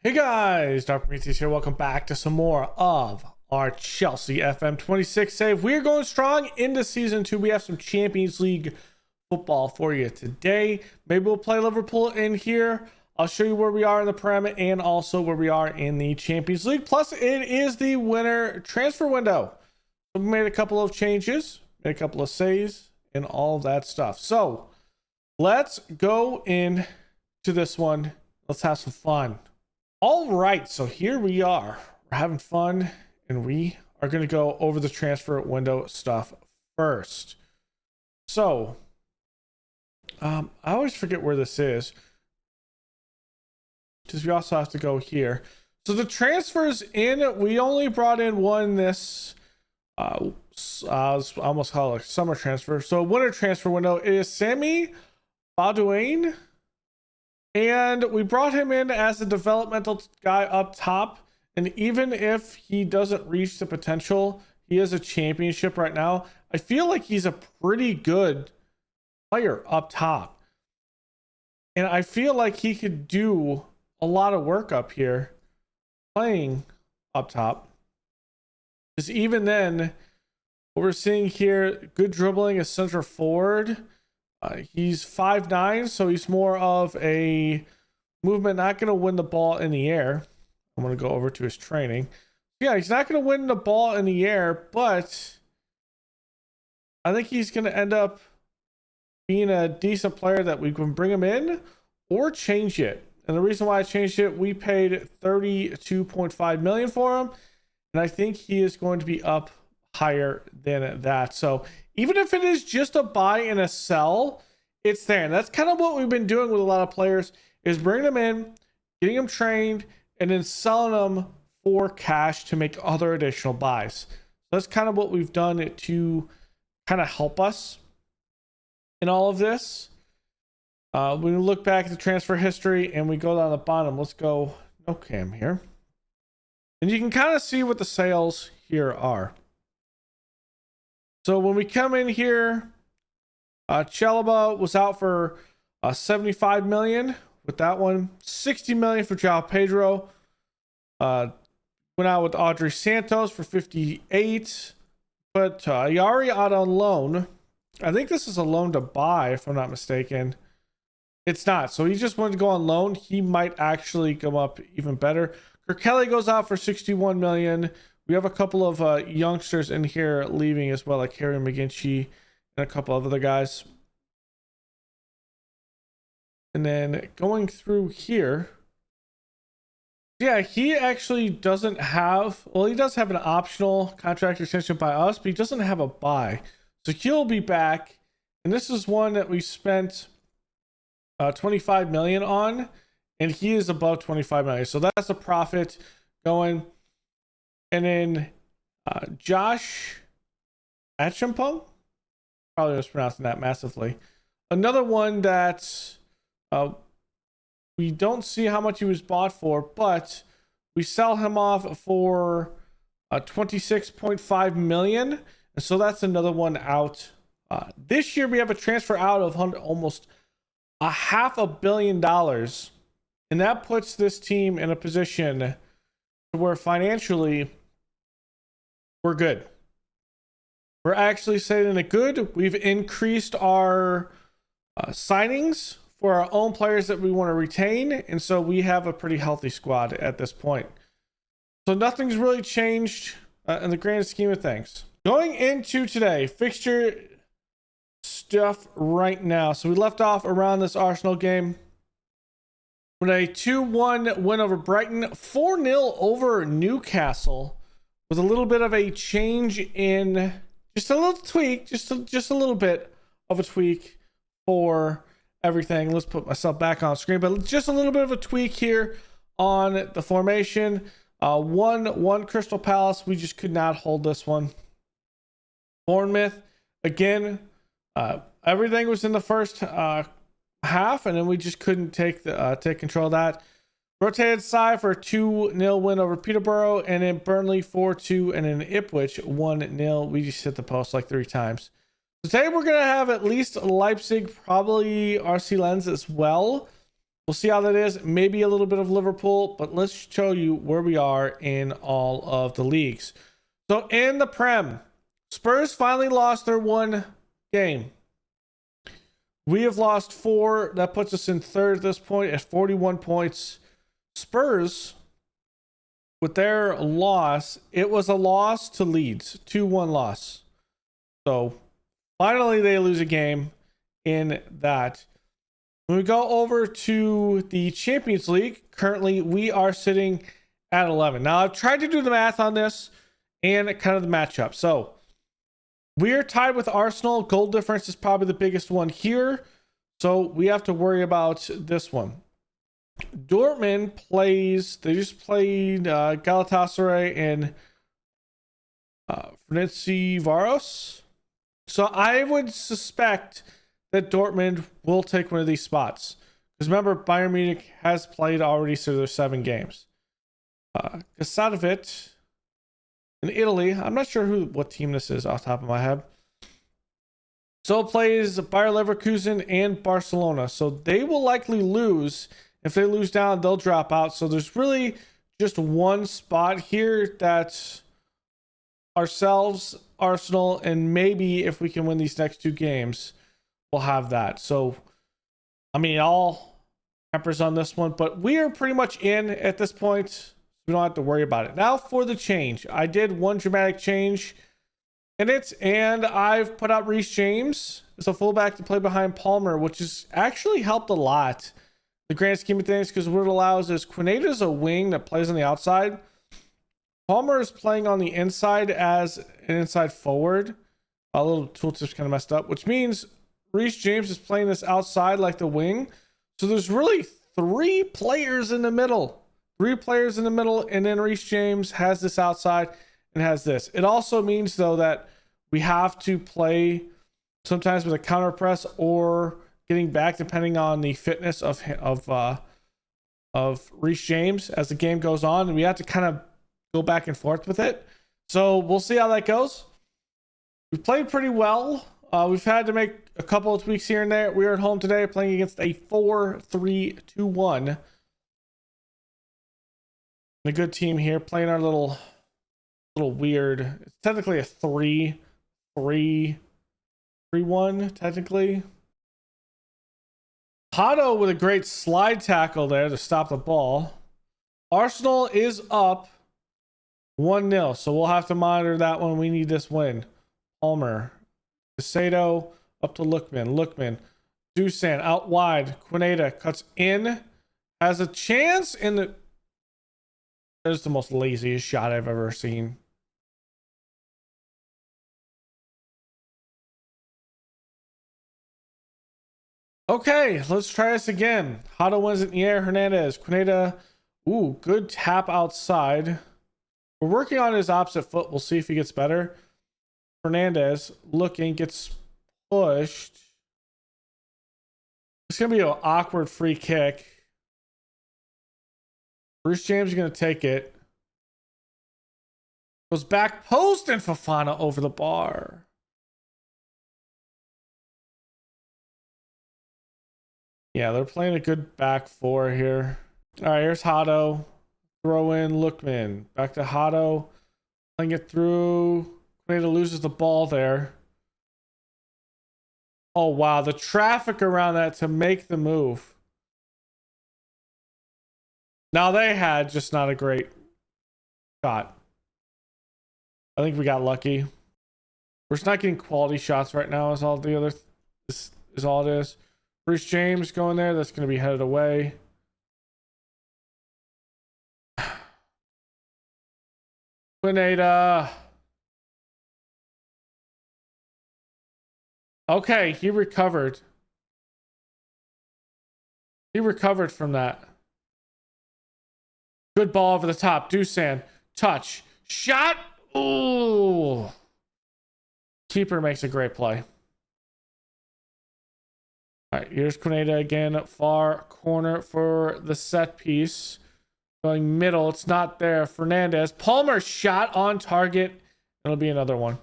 Hey guys, Dr. Prometheus here. Welcome back to some more of our Chelsea FM 26 save. We're going strong into season 2. We have some Champions League football for you today. Maybe we'll play Liverpool in here. I'll show you where we are in the Prem and also where we are in the Champions League. Plus, it is the winter transfer window. So we made a couple of changes, made a couple of saves, and all of that stuff. So let's go into this one. Let's have some fun. All right, so here we are. We're having fun, and we are going to go over the transfer window stuff first. So, I always forget where this is, because we also have to go here. So the transfers in, we only brought in one this, I almost call it a summer transfer. So winter transfer window is Sammy Baudouin. And we brought him in as a developmental guy up top. And even if he doesn't reach the potential, he is a championship right now. I feel like he's a pretty good player up top. And I feel like he could do a lot of work up here playing up top. Because even then, what we're seeing here, good dribbling as center forward. He's 5'9", so he's more of a movement, not going to win the ball in the air. I'm going to go over to his training. Yeah, he's not going to win the ball in the air, but I think he's going to end up being a decent player that we can bring him in or change it. And the reason why I changed it, we paid $32.5 million for him, and I think he is going to be up higher than that. So even if it is just a buy and a sell, it's there. And that's kind of what we've been doing with a lot of players, is bringing them in, getting them trained, and then selling them for cash to make other additional buys. So that's kind of what we've done to kind of help us in all of this. When we look back at the transfer history and we go down the bottom, let's go no cam here. And you can kind of see what the sales here are. So when we come in here, Chalaba was out for 75 million with that one. 60 million for João Pedro. Went out with Audrey Santos for 58. But Yari out on loan. I think this is a loan to buy, if I'm not mistaken. It's not. So he just wanted to go on loan. He might actually come up even better. Kelly goes out for 61 million. We have a couple of youngsters in here leaving as well, like Harry McGinty and a couple of other guys. And then going through here, yeah, he actually doesn't have, well, he does have an optional contract extension by us, but he doesn't have a buy. So he'll be back. And this is one that we spent 25 million on, and he is above 25 million. So that's a profit going. And then Josh Achampong, probably mispronouncing that massively. Another one that we don't see how much he was bought for, but we sell him off for 26.5 million. And so that's another one out. This year we have a transfer out of almost $500 million. And that puts this team in a position where financially we're good. We're actually sitting in a good. We've increased our signings for our own players that we want to retain, and so we have a pretty healthy squad at this point. So nothing's really changed in the grand scheme of things. Going into today, fixture stuff right now. So we left off around this Arsenal game with a 2-1 win over Brighton, 4-0 over Newcastle, with a little bit of a change in, just a little tweak, just a little bit of a tweak for everything. Let's put myself back on screen, but just a little bit of a tweak here on the formation. One Crystal Palace, we just could not hold this one. Bournemouth, again, everything was in the first half, and then we just couldn't take control of that. Rotated side for a 2-0 win over Peterborough, and then Burnley 4-2, and then Ipswich 1-0. We just hit the post like 3 times. Today we're gonna have at least Leipzig, probably RC Lens as well. We'll see how that is. Maybe a little bit of Liverpool, but let's show you where we are in all of the leagues. So in the Prem, Spurs finally lost their one game. We have lost 4. That puts us in third at this point at 41 points. Spurs, with their loss, it was a loss to Leeds. 2-1 loss. So finally they lose a game in that. When we go over to the Champions League, currently we are sitting at 11. Now, I've tried to do the math on this and kind of the matchup. So, we are tied with Arsenal. Goal difference is probably the biggest one here. So, we have to worry about this one. Dortmund they just played Galatasaray and Ferencvaros. So, I would suspect that Dortmund will take one of these spots. Because remember, Bayern Munich has played already, so there's 7 games. Kasatovit in Italy. I'm not sure what team this is off the top of my head. So it plays Bayer Leverkusen and Barcelona. So they will likely lose. If they lose down, they'll drop out. So there's really just one spot here that ourselves, Arsenal, and maybe if we can win these next 2 games, we'll have that. So, I mean, all peppers on this one, but we are pretty much in at this point. We don't have to worry about it. Now for the change. I did one dramatic change in it, and I've put out Reece James as a fullback to play behind Palmer, which has actually helped a lot in the grand scheme of things, because what it allows is Quineta's a wing that plays on the outside. Palmer is playing on the inside as an inside forward. A little tooltip's kind of messed up, which means Reece James is playing this outside like the wing. So there's really 3 players in the middle. 3 players in the middle, and then Reece James has this outside and has this. It also means, though, that we have to play sometimes with a counter press or getting back, depending on the fitness of Reece James as the game goes on. And we have to kind of go back and forth with it. So we'll see how that goes. We've played pretty well. We've had to make a couple of tweaks here and there. We are at home today playing against a 4-3-2-1. A good team here playing our little weird. It's technically a 3-3-3-1 technically. Hato with a great slide tackle there to stop the ball. Arsenal is up 1-0, so we'll have to monitor that one. We need this win. Palmer, Casado up to Lookman, Dusan out wide. Quineta cuts in, has a chance in the. That is the most laziest shot I've ever seen. Okay, let's try this again. Hato wins it in the air. Hernandez, Quineta. Ooh, good tap outside. We're working on his opposite foot. We'll see if he gets better. Hernandez looking, gets pushed. It's going to be an awkward free kick. Reece James is going to take it. Goes back post and Fofana over the bar. Yeah, they're playing a good back 4 here. All right, here's Hato. Throw in Lookman. Back to Hato. Playing it through. Quineta loses the ball there. Oh, wow. The traffic around that to make the move. Now they had just not a great shot. I think we got lucky. We're just not getting quality shots right now is all the other is all it is. Reece James going there. That's going to be headed away. Quineta. Okay, he recovered. He recovered from that. Good ball over the top. Dusan. Touch. Shot. Ooh. Keeper makes a great play. All right, here's Quineta again. Far corner for the set piece. Going middle. It's not there. Fernandez. Palmer shot on target. It'll be another one.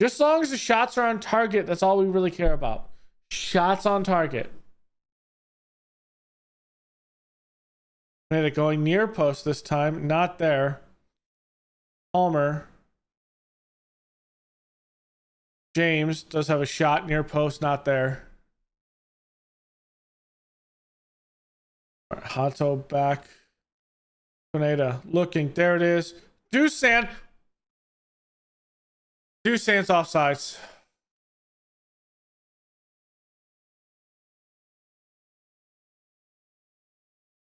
Just as long as the shots are on target, that's all we really care about. Shots on target. Made it going near post this time. Not there. Palmer. James does have a shot near post. Not there. All right, Hato back. Pineda looking. There it is. Dusan. Dusan's offsides.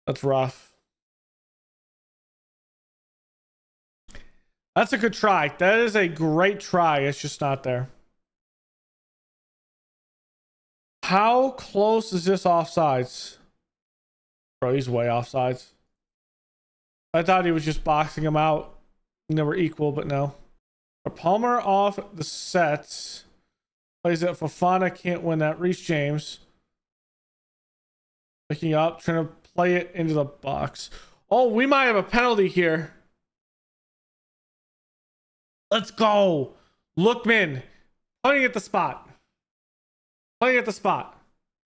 That's rough. That's a good try. That is a great try. It's just not there. How close is this offsides? Bro, he's way offsides. I thought he was just boxing him out. And they were equal, but no. Palmer off the sets. Plays it. Fofana can't win that. Reece James. Picking up. Trying to play it into the box. Oh, we might have a penalty here. Let's go. Lookman. Playing at the spot. Playing at the spot.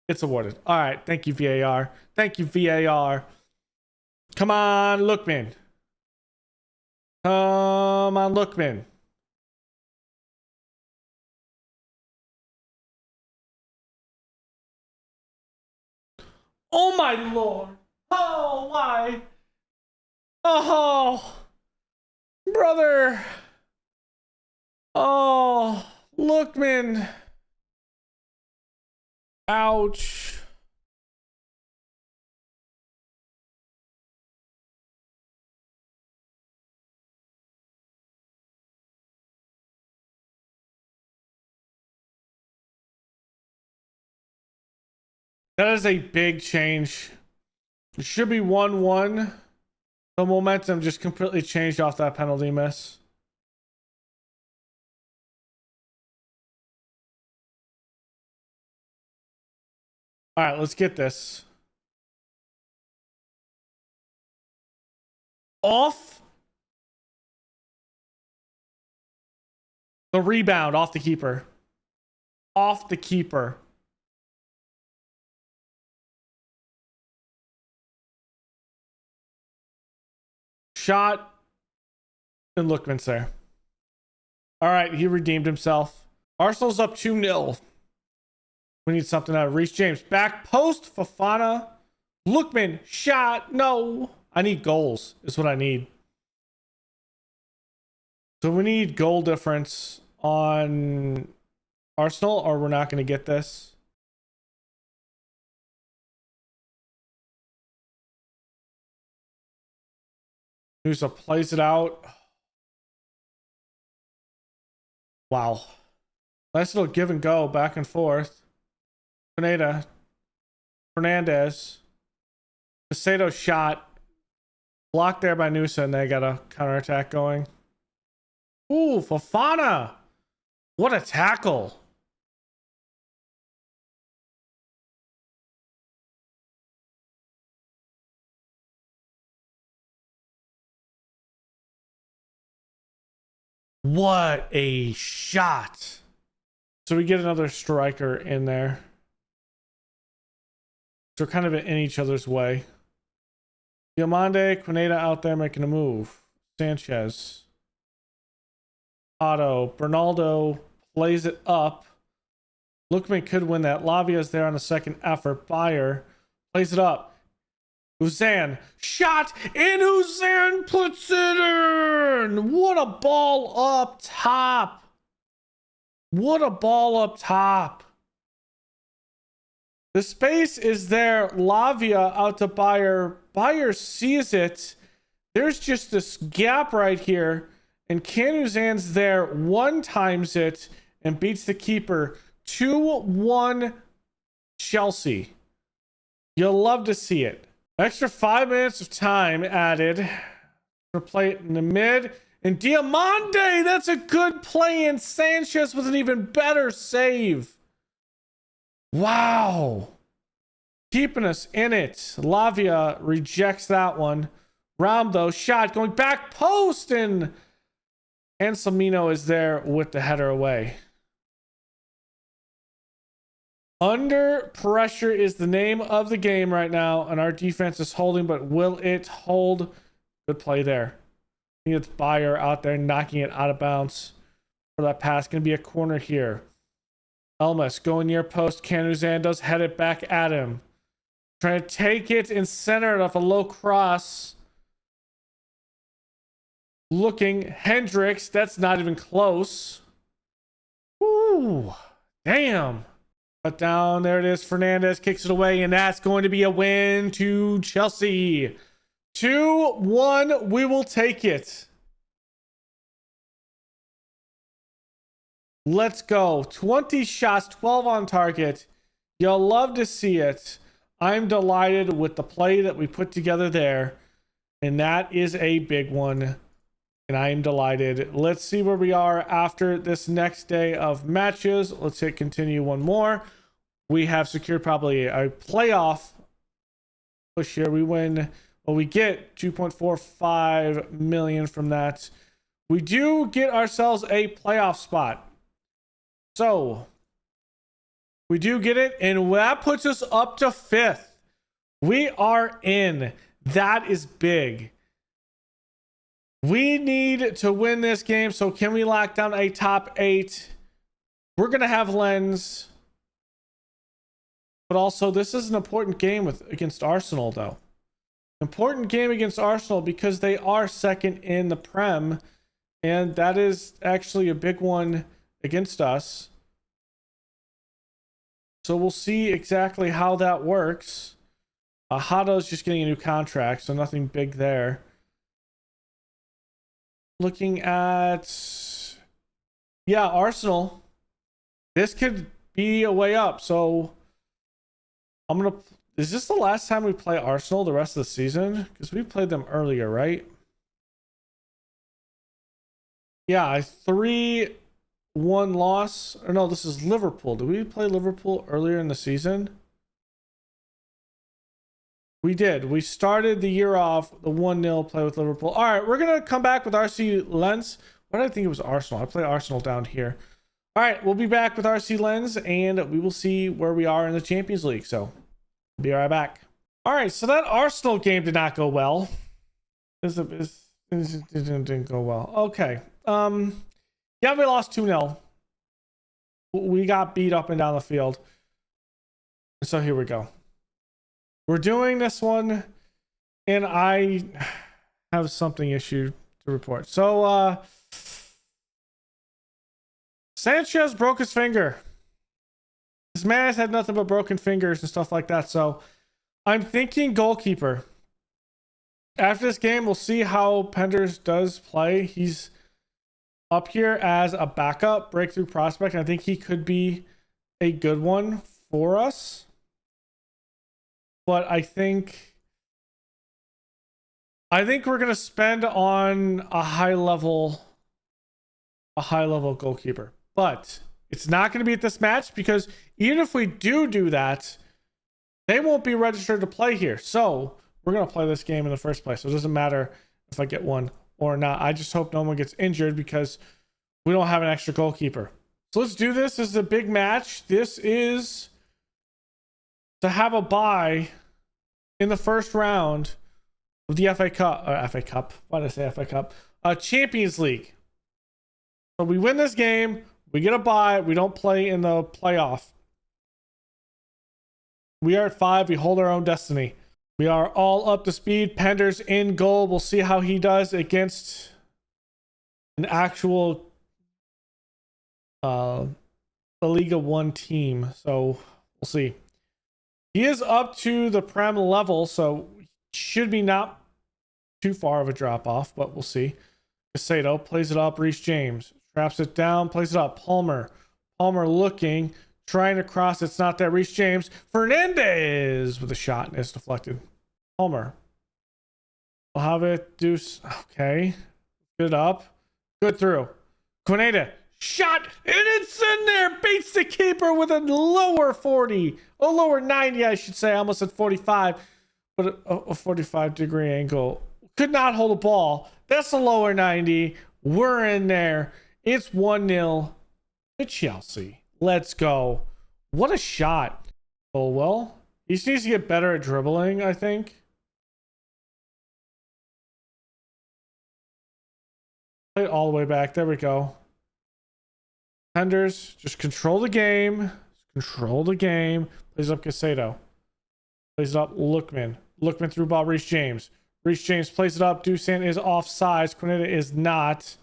It's awarded. All right. Thank you, VAR. Thank you, VAR. Come on, Lookman. Come on, Lookman. Oh, my Lord. Oh, why? Oh, brother. Oh, Lookman. Ouch. That is a big change. It should be 1-1. The momentum just completely changed off that penalty miss. All right, let's get this. Off the rebound, off the keeper. Off the keeper. Shot. And Lookman's there. All right, he redeemed himself. Arsenal's up 2-0. We need something out of Reece James. Back post, Fofana. Lookman, shot. No. I need goals, is what I need. So we need goal difference on Arsenal, or we're not going to get this. Nusa plays it out. Wow. Nice little give and go, back and forth. Pineda. Fernandez. Casado shot. Blocked there by Nusa, and they got a counterattack going. Ooh, Fofana. What a tackle. What a shot. So we get another striker in there. So we're kind of in each other's way. Diamande, Quineta out there making a move. Sanchez. Otto. Bernaldo plays it up. Lookman could win that. Lavia's there on the second effort. Bayer plays it up. Uzan shot, and Uzan puts it in. What a ball up top. What a ball up top. The space is there. Lavia out to Bayer. Bayer sees it. There's just this gap right here. And Uzan's there, one times it, and beats the keeper. 2-1 Chelsea. You'll love to see it. Extra 5 minutes of time added. To play it in the mid. And Diamande, that's a good play. And Sanchez with an even better save. Wow. Keeping us in it. Lavia rejects that one. Rambo shot going back post, and Anselmino is there with the header away. Under pressure is the name of the game right now, and our defense is holding, but will it hold? Good play there. I think it's Bayer out there knocking it out of bounds for that pass. Going to be a corner here. Elmas going near post. Canuzan does head it back at him. Trying to take it and center it off a low cross. Looking. Hendricks. That's not even close. Ooh. Damn. But down. There it is. Fernandez kicks it away, and that's going to be a win to Chelsea. 2-1. We will take it. Let's go. 20 shots, 12 on target. You'll love to see it. I'm delighted with the play that we put together there. And that is a big one. And I am delighted. Let's see where we are after this next day of matches. Let's hit continue one more. We have secured probably a playoff push here. We win. Well, we get 2.45 million from that. We do get ourselves a playoff spot. So we do get it, and that puts us up to 5th. We are in. That is big. We need to win this game. So can we lock down a top 8? We're going to have Lens. But also, this is an important game against Arsenal, though. Important game against Arsenal because they are second in the Prem. And that is actually a big one against us. So we'll see exactly how that works. Hato's just getting a new contract, so nothing big there. Looking at... yeah, Arsenal. This could be a way up. So I'm going to... is this the last time we play Arsenal the rest of the season? Because we played them earlier, right? Yeah, 3-1 loss. Or no, this is Liverpool. Did we play Liverpool earlier in the season? We did. We started the year off the 1-0 play with Liverpool. All right, we're going to come back with RC Lens. Why did I think it was Arsenal? I play Arsenal down here. All right, we'll be back with RC Lens, and we will see where we are in the Champions League. So, be right back. All right, so that Arsenal game did not go well. It didn't go well. Okay. Yeah, we lost 2-0. We got beat up and down the field. So here we go. We're doing this one, and I have something issue to report. So, Sanchez broke his finger. This man has had nothing but broken fingers and stuff like that. So, I'm thinking goalkeeper. After this game, we'll see how Penders does play. He's up here as a backup breakthrough prospect. I think he could be a good one for us. But I think we're going to spend on a high level goalkeeper. But it's not going to be at this match because even if we do that, they won't be registered to play here. So we're going to play this game in the first place. So it doesn't matter if I get one or not. I just hope no one gets injured because we don't have an extra goalkeeper. So let's do this. This is a big match. This is to have a bye in the first round of the FA Cup. Why did I say FA Cup? Champions League. So we win this game. We get a bye. We don't play in the playoff. We are at 5. We hold our own destiny. We are all up to speed. Penders in goal. We'll see how he does against an actual La Liga 1 team. So we'll see. He is up to the Prem level, so should be not too far of a drop off, but we'll see. Casado plays it up. Reece James traps it down, plays it up. Palmer looking, trying to cross. It's not there. Reece James. Fernandez with a shot, and it's deflected. Palmer will have it. Deuce. Okay. Good up. Good through. Quineta. Shot. And it's in there. Beats the keeper with a lower 40. A lower 90, I should say. I almost said 45. But a 45-degree angle. Could not hold a ball. That's a lower 90. We're in there. It's 1-0 to Chelsea. Let's go. What a shot. Oh, well, he just needs to get better at dribbling, I think. Play it all the way back. There we go. Defenders, just control the game. Control the game. Plays up Casado. Plays it up Lookman. Lookman through ball. Reece James. Reece James plays it up. Dusan is offsides. Quinetta is not.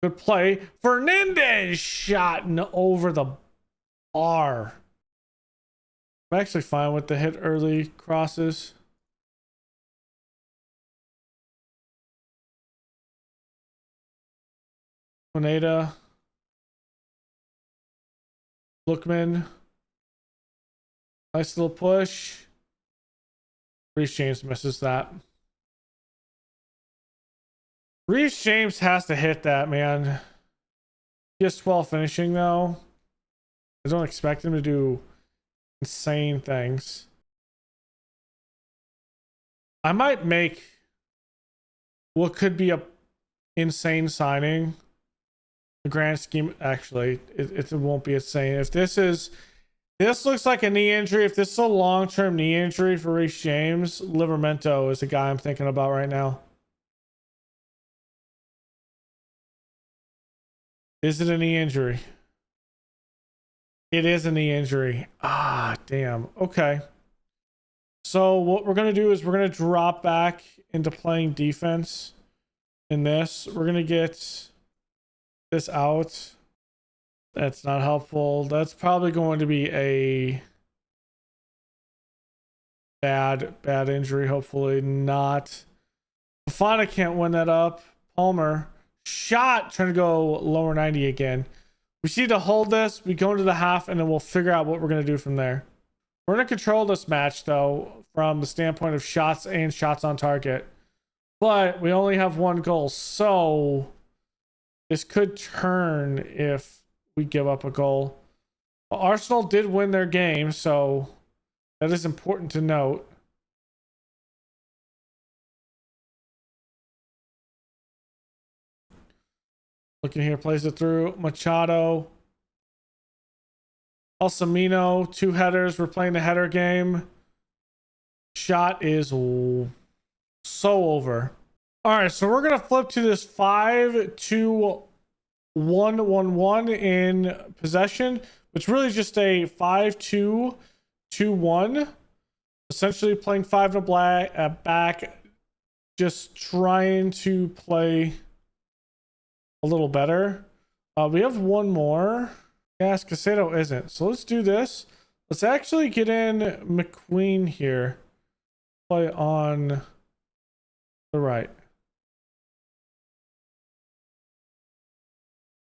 Good play. Fernandez shot over the bar. I'm actually fine with the hit early crosses. Quinetta. Lookman. Nice little push. Reece James misses that. Reece James has to hit that, man. He has 12 finishing, though. I don't expect him to do insane things. I might make what could be a insane signing. The grand scheme, actually, it won't be insane. If this looks like a knee injury. If this is a long-term knee injury for Reece James, Livramento is the guy I'm thinking about right now. Is it a knee injury? It is a knee injury. Ah, damn. Okay. So what we're going to do is we're going to drop back into playing defense in this. We're going to get this out. That's not helpful. That's probably going to be a bad injury. Hopefully not. Fafana can't win that up. Palmer shot, trying to go lower 90 again. We just need to hold this. We go into the half, and then we'll figure out what we're going to do from there. We're going to control this match, though, from the standpoint of shots and shots on target. But we only have one goal, so this could turn if we give up a goal. Arsenal did win their game, so that is important to note. Looking here, plays it through. Machado. Alcimino, 2 headers. We're playing the header game. Shot is so over. All right, so we're going to flip to this 5-2-1-1-1 in possession, which really is just a 5-2-2-1. Essentially playing 5 in the black back, just trying to play a little better. We have one more. Yes, Casado isn't. So let's do this. Let's actually get in McQueen here. Play on the right.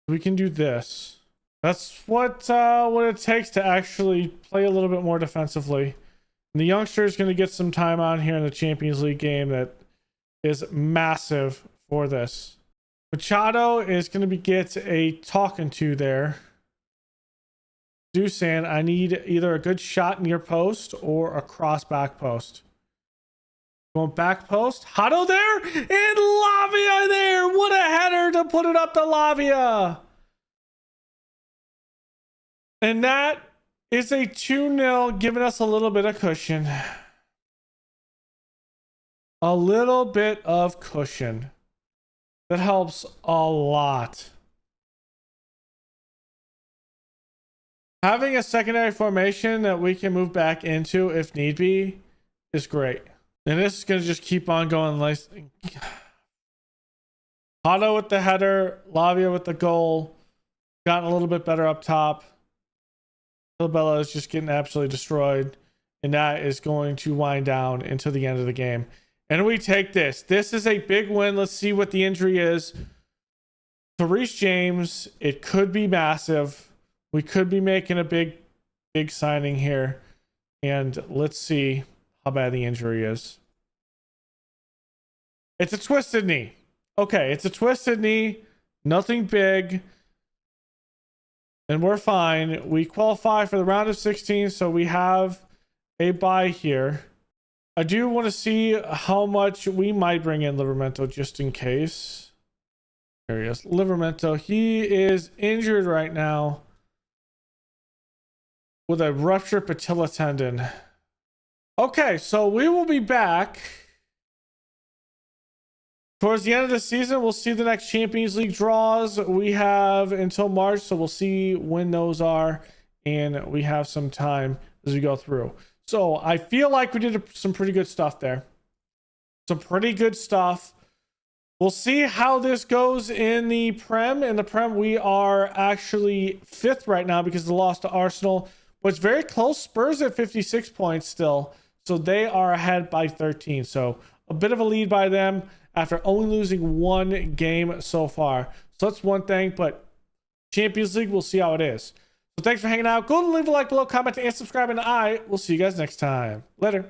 We can do this. That's what it takes to actually play a little bit more defensively. And the youngster is going to get some time on here in the Champions League game that is massive for this. Machado is going to get a talking to there. Dusan, I need either a good shot near post or a cross back post. Going back post. Hado there. And Lavia there. What a header to put it up to Lavia. And that is a 2-0, giving us a little bit of cushion. A little bit of cushion. That helps a lot. Having a secondary formation that we can move back into if need be is great. And this is going to just keep on going. Otto with the header, Lavia with the goal. Gotten a little bit better up top. Bella is just getting absolutely destroyed. And that is going to wind down until the end of the game. And we take this. This is a big win. Let's see what the injury is. To Reece James, it could be massive. We could be making a big signing here. And let's see how bad the injury is. It's a twisted knee. Okay, it's a twisted knee. Nothing big. And we're fine. We qualify for the round of 16, so we have a bye here. I do want to see how much we might bring in Livramento just in case. There he is. Livramento. He is injured right now. with a ruptured patella tendon. Okay, so we will be back towards the end of the season. We'll see the next Champions League draws. We have until March, so we'll see when those are, and we have some time as we go through. So I feel like we did some pretty good stuff there. Some pretty good stuff. We'll see how this goes in the Prem. In the Prem, we are actually 5th right now because of the loss to Arsenal, but it's very close. Spurs at 56 points still, so they are ahead by 13. So a bit of a lead by them after only losing 1 game so far. So that's one thing, but Champions League, we'll see how it is. So thanks for hanging out. Go and leave a like below, comment, and subscribe, and I will see you guys next time. Later.